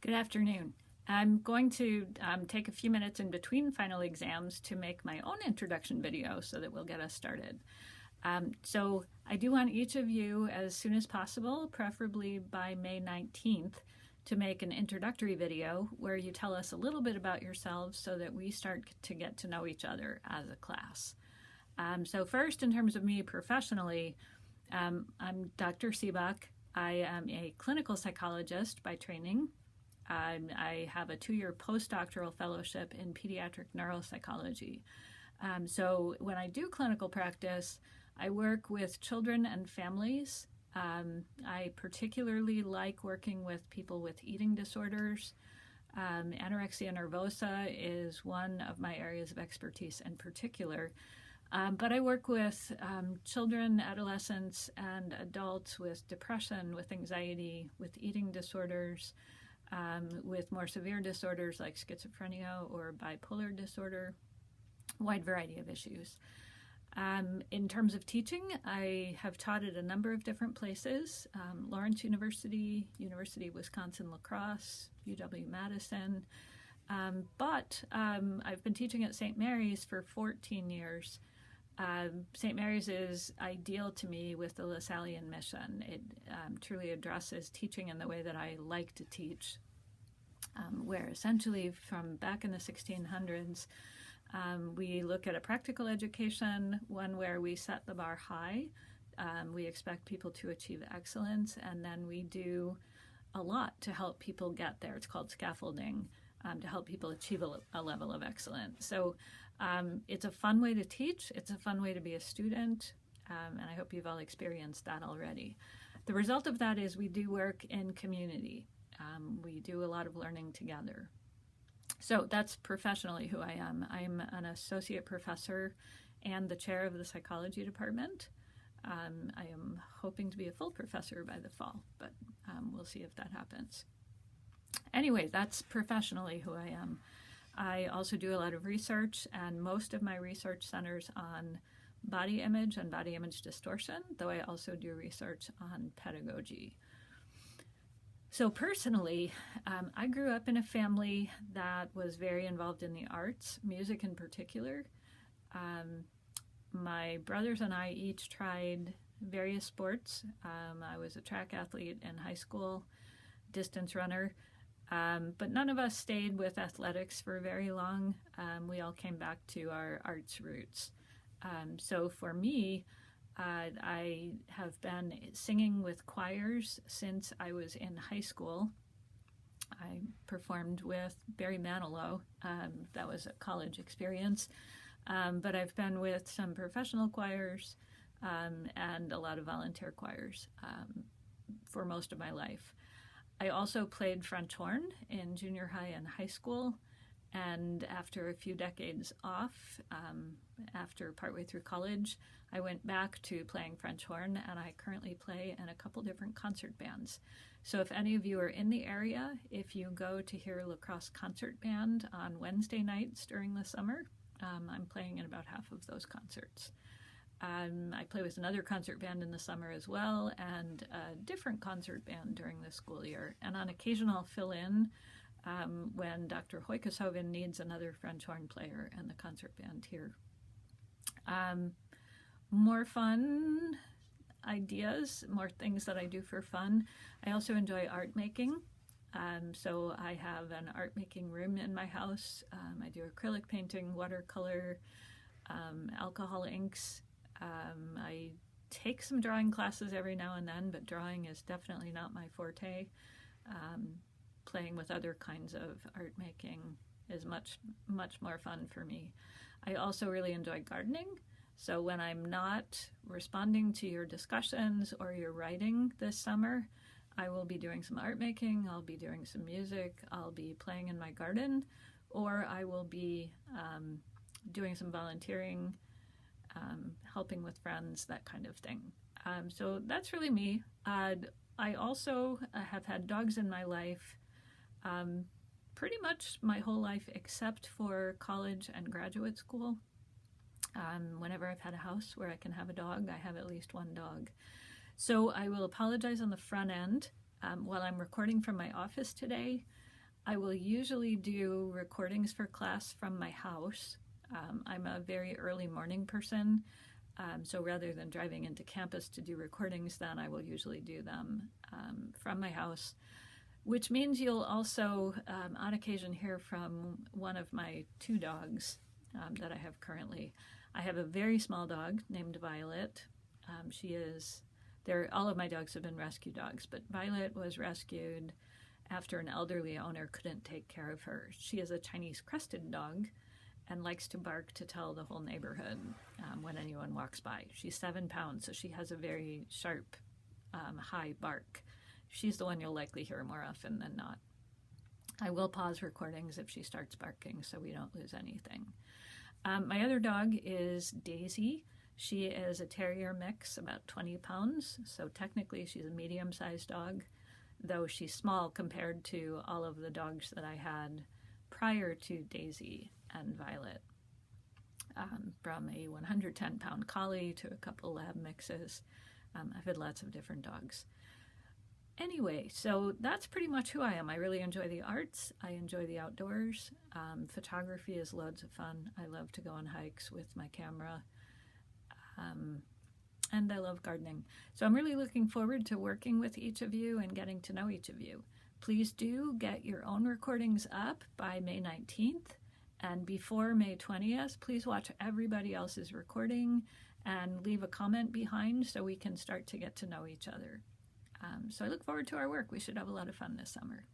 Good afternoon. I'm going to take a few minutes in between final exams to make my own introduction video so that we'll get us started. So I do want each of you, as soon as possible, preferably by May 19th, to make an introductory video where you tell us a little bit about yourselves so that we start to get to know each other as a class. So first, in terms of me professionally, I'm Dr. Seebach. I am a clinical psychologist by training. I have a 2-year postdoctoral fellowship in pediatric neuropsychology. So when I do clinical practice, I work with children and families. I particularly like working with people with eating disorders. Anorexia nervosa is one of my areas of expertise in particular. But I work with children, adolescents, and adults with depression, with anxiety, with eating disorders, with more severe disorders like schizophrenia or bipolar disorder, wide variety of issues. In terms of teaching, I have taught at a number of different places, Lawrence University, University of Wisconsin-La Crosse, UW-Madison, but I've been teaching at St. Mary's for 14 years. St. Mary's is ideal to me with the Lasallian mission. It truly addresses teaching in the way that I like to teach, where essentially from back in the 1600s, we look at a practical education, one where we set the bar high. We expect people to achieve excellence, and then we do a lot to help people get there. It's called scaffolding, to help people achieve a level of excellence. So it's a fun way to teach. It's a fun way to be a student, and I hope you've all experienced that already. The result of that is we do work in community. We do a lot of learning together. So that's professionally who I am. I'm an associate professor and the chair of the psychology department. I am hoping to be a full professor by the fall, but we'll see if that happens. Anyway, that's professionally who I am. I also do a lot of research, and most of my research centers on body image and body image distortion, though I also do research on pedagogy. So personally, I grew up in a family that was very involved in the arts, music in particular. My brothers and I each tried various sports. I was a track athlete in high school, distance runner. But none of us stayed with athletics for very long. We all came back to our arts roots. So for me, I have been singing with choirs since I was in high school. I performed with Barry Manilow. That was a college experience. But I've been with some professional choirs and a lot of volunteer choirs for most of my life. I also played French horn in junior high and high school, and after a few decades off, after partway through college, I went back to playing French horn, and I currently play in a couple different concert bands. So if any of you are in the area, if you go to hear La Crosse Concert Band on Wednesday nights during the summer, I'm playing in about half of those concerts. I play with another concert band in the summer as well, and a different concert band during the school year. And on occasion I'll fill in when Dr. Hoykeshoven needs another French horn player and the concert band here. More fun ideas, more things that I do for fun. I also enjoy art making. So I have an art making room in my house. I do acrylic painting, watercolor, alcohol inks. I take some drawing classes every now and then, but drawing is definitely not my forte. Playing with other kinds of art making is much more fun for me. I also really enjoy gardening. So when I'm not responding to your discussions or your writing this summer, I will be doing some art making, I'll be doing some music, I'll be playing in my garden, or I will be doing some volunteering, helping with friends, that kind of thing. So that's really me. I also have had dogs in my life pretty much my whole life except for college and graduate school. Whenever I've had a house where I can have a dog, I have at least one dog. So I will apologize on the front end. While I'm recording from my office today, I will usually do recordings for class from my house. I'm a very early morning person, so rather than driving into campus to do recordings, then I will usually do them from my house, which means you'll also, on occasion, hear from one of my 2 dogs that I have currently. I have a very small dog named Violet. All of my dogs have been rescue dogs, but Violet was rescued after an elderly owner couldn't take care of her. She is a Chinese crested dog and likes to bark to tell the whole neighborhood when anyone walks by. She's 7 pounds, so she has a very sharp, high bark. She's the one you'll likely hear more often than not. I will pause recordings if she starts barking so we don't lose anything. My other dog is Daisy. She is a terrier mix, about 20 pounds, so technically she's a medium-sized dog, though she's small compared to all of the dogs that I had prior to Daisy and Violet. From a 110-pound collie to a couple lab mixes. I've had lots of different dogs. Anyway, so that's pretty much who I am. I really enjoy the arts. I enjoy the outdoors. Photography is loads of fun. I love to go on hikes with my camera. And I love gardening. So I'm really looking forward to working with each of you and getting to know each of you. Please do get your own recordings up by May 19th. And before May 20th, please watch everybody else's recording and leave a comment behind so we can start to get to know each other. So I look forward to our work. We should have a lot of fun this summer.